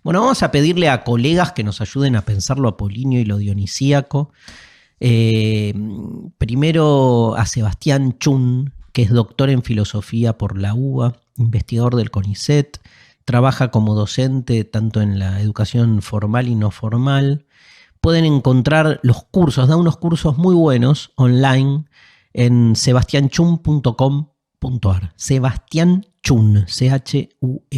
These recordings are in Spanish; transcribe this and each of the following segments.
Bueno, vamos a pedirle a colegas que nos ayuden a pensar lo apolíneo y lo dionisíaco. Primero a Sebastián Chun, que es doctor en filosofía por la UBA, investigador del CONICET, trabaja como docente tanto en la educación formal y no formal. Pueden encontrar los cursos, da unos cursos muy buenos online en sebastianchun.com.ar. Sebastián Chun, chun.com.ar.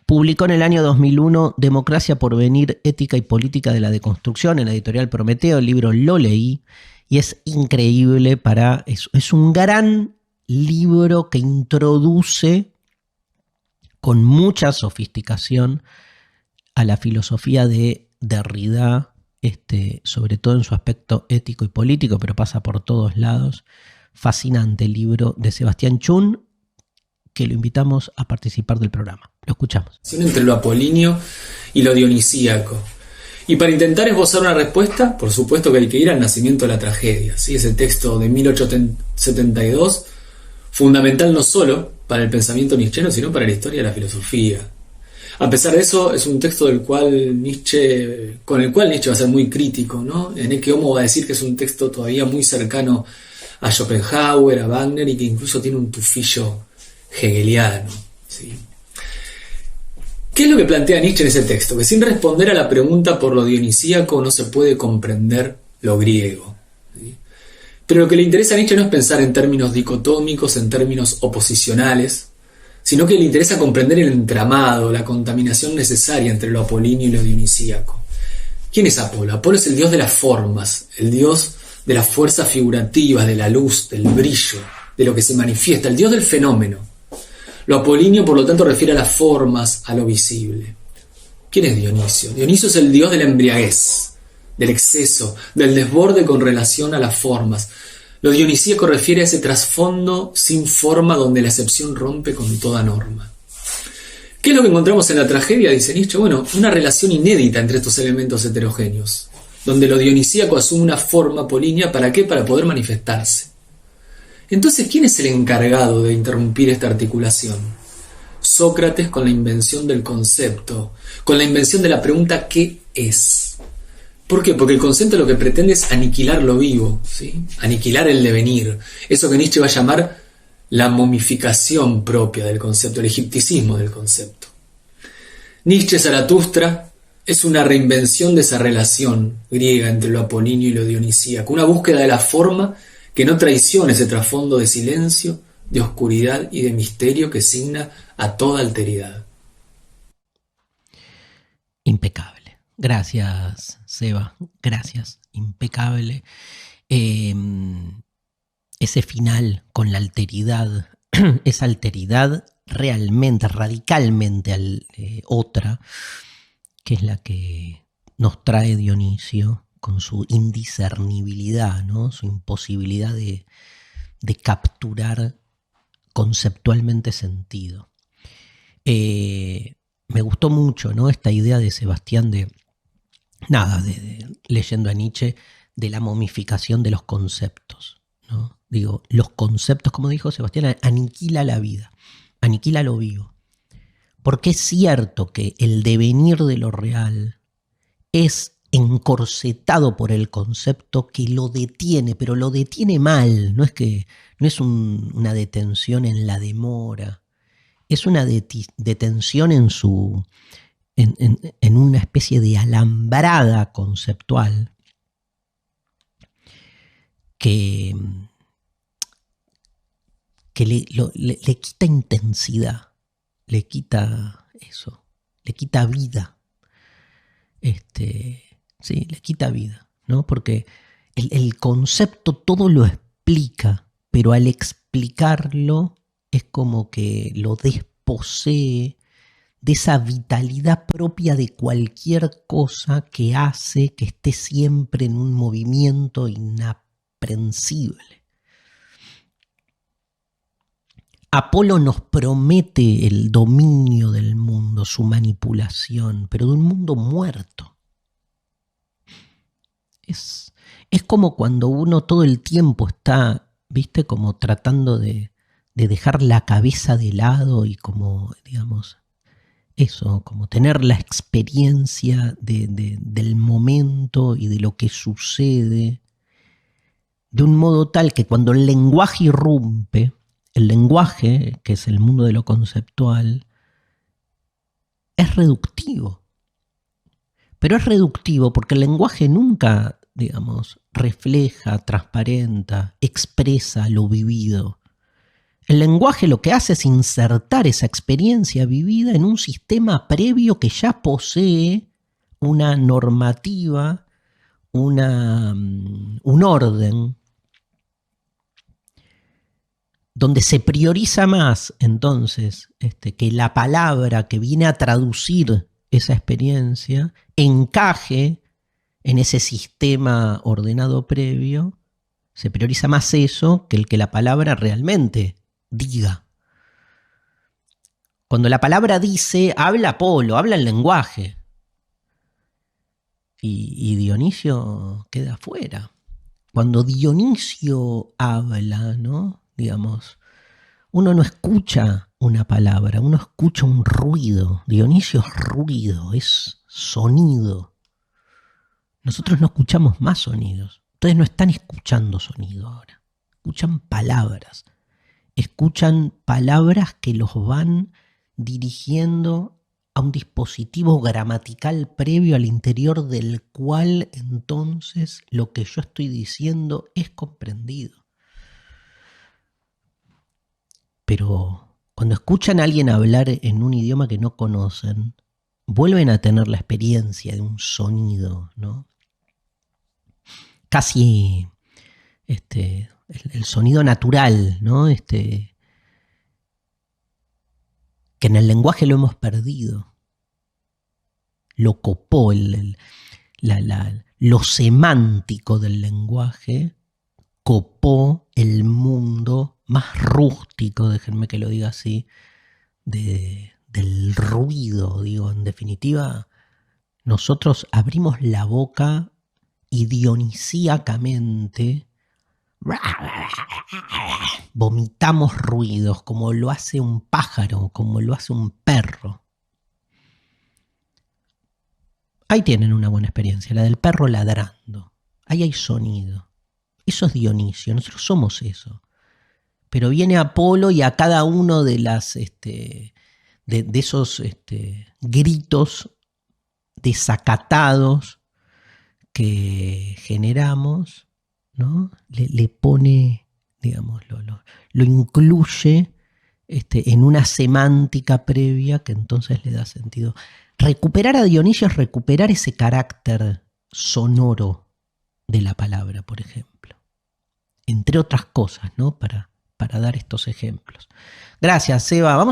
Publicó en el año 2001 Democracia, Porvenir, Ética y Política de la Deconstrucción en la editorial Prometeo. El libro lo leí y es increíble para eso. Es un gran libro que introduce con mucha sofisticación a la filosofía de Derrida, sobre todo en su aspecto ético y político, pero pasa por todos lados. Fascinante el libro de Sebastián Chun, que lo invitamos a participar del programa. Lo escuchamos. Entre lo apolíneo y lo dionisíaco. Y para intentar esbozar una respuesta, por supuesto que hay que ir al nacimiento de la tragedia, ¿sí? Ese texto de 1872, fundamental no solo para el pensamiento nietzscheano, sino para la historia de la filosofía. A pesar de eso, es un texto con el cual Nietzsche va a ser muy crítico, ¿no? Enrique Homo va a decir que es un texto todavía muy cercano a Schopenhauer, a Wagner, y que incluso tiene un tufillo hegeliano, ¿sí? ¿Qué es lo que plantea Nietzsche en ese texto? Que sin responder a la pregunta por lo dionisíaco no se puede comprender lo griego, ¿sí? Pero lo que le interesa a Nietzsche no es pensar en términos dicotómicos, en términos oposicionales, sino que le interesa comprender el entramado, la contaminación necesaria entre lo apolíneo y lo dionisíaco. ¿Quién es Apolo? Apolo es el dios de las formas, el dios de las fuerzas figurativas, de la luz, del brillo, de lo que se manifiesta, el dios del fenómeno. Lo apolíneo, por lo tanto, refiere a las formas, a lo visible. ¿Quién es Dionisio? Dionisio es el dios de la embriaguez, del exceso, del desborde con relación a las formas. Lo dionisíaco refiere a ese trasfondo sin forma donde la excepción rompe con toda norma. ¿Qué es lo que encontramos en la tragedia? Dice Nietzsche. Bueno, una relación inédita entre estos elementos heterogéneos, donde lo dionisíaco asume una forma apolínea. ¿Para qué? Para poder manifestarse. Entonces, ¿quién es el encargado de interrumpir esta articulación? Sócrates, con la invención del concepto, con la invención de la pregunta ¿qué es? ¿Por qué? Porque el concepto lo que pretende es aniquilar lo vivo, ¿sí? Aniquilar el devenir. Eso que Nietzsche va a llamar la momificación propia del concepto, el egipticismo del concepto. Nietzsche, Zaratustra, es una reinvención de esa relación griega entre lo apolíneo y lo dionisíaco, una búsqueda de la forma que no traicione ese trasfondo de silencio, de oscuridad y de misterio que signa a toda alteridad. Impecable. Gracias, Seba. Gracias. Impecable. Ese final con la alteridad, esa alteridad realmente, radicalmente otra, que es la que nos trae Dionisio con su indiscernibilidad, ¿no? Su imposibilidad de capturar conceptualmente sentido. Me gustó mucho, ¿no? Esta idea de Sebastián leyendo a Nietzsche, de la momificación de los conceptos, ¿no? Digo, los conceptos, como dijo Sebastián, aniquila la vida, aniquila lo vivo. Porque es cierto que el devenir de lo real es encorsetado por el concepto que lo detiene, pero lo detiene mal. No es una detención en la demora, es una detención en una especie de alambrada conceptual que le quita intensidad, le quita eso, le quita vida. Sí, le quita vida, ¿no? Porque el concepto todo lo explica, pero al explicarlo es como que lo desposee de esa vitalidad propia de cualquier cosa que hace que esté siempre en un movimiento inaprensible. Apolo nos promete el dominio del mundo, su manipulación, pero de un mundo muerto. Es como cuando uno todo el tiempo está, ¿viste? Como tratando de dejar la cabeza de lado y como, digamos, eso, como tener la experiencia del momento y de lo que sucede, de un modo tal que cuando el lenguaje irrumpe, el lenguaje, que es el mundo de lo conceptual, es reductivo. Pero es reductivo porque el lenguaje nunca, digamos, refleja, transparenta, expresa lo vivido. El lenguaje lo que hace es insertar esa experiencia vivida en un sistema previo que ya posee una normativa, un orden, donde se prioriza más entonces que la palabra que viene a traducir esa experiencia encaje en ese sistema ordenado previo, se prioriza más eso que el que la palabra realmente diga. Cuando la palabra dice, habla Apolo, habla el lenguaje. Y Dionisio queda afuera. Cuando Dionisio habla, ¿no? Digamos, uno no escucha una palabra, uno escucha un ruido. Dionisio es ruido, es sonido. Nosotros no escuchamos más sonidos. Ustedes no están escuchando sonido ahora. Escuchan palabras. Escuchan palabras que los van dirigiendo a un dispositivo gramatical previo al interior del cual entonces lo que yo estoy diciendo es comprendido. Pero cuando escuchan a alguien hablar en un idioma que no conocen, vuelven a tener la experiencia de un sonido, ¿no? Casi el sonido natural, ¿no? Que en el lenguaje lo hemos perdido. Lo copó, lo semántico del lenguaje copó el mundo más rústico, déjenme que lo diga así, del ruido. Digo, en definitiva, nosotros abrimos la boca y dionisíacamente vomitamos ruidos como lo hace un pájaro, como lo hace un perro. Ahí tienen una buena experiencia, la del perro ladrando. Ahí hay sonido. Eso es Dionisio, nosotros somos eso. Pero viene Apolo y a cada uno de esos gritos desacatados que generamos, ¿no? Le pone, digamos, lo incluye en una semántica previa que entonces le da sentido. Recuperar a Dionisio es recuperar ese carácter sonoro de la palabra, por ejemplo. Entre otras cosas, ¿no? Para dar estos ejemplos. Gracias, Seba. Vamos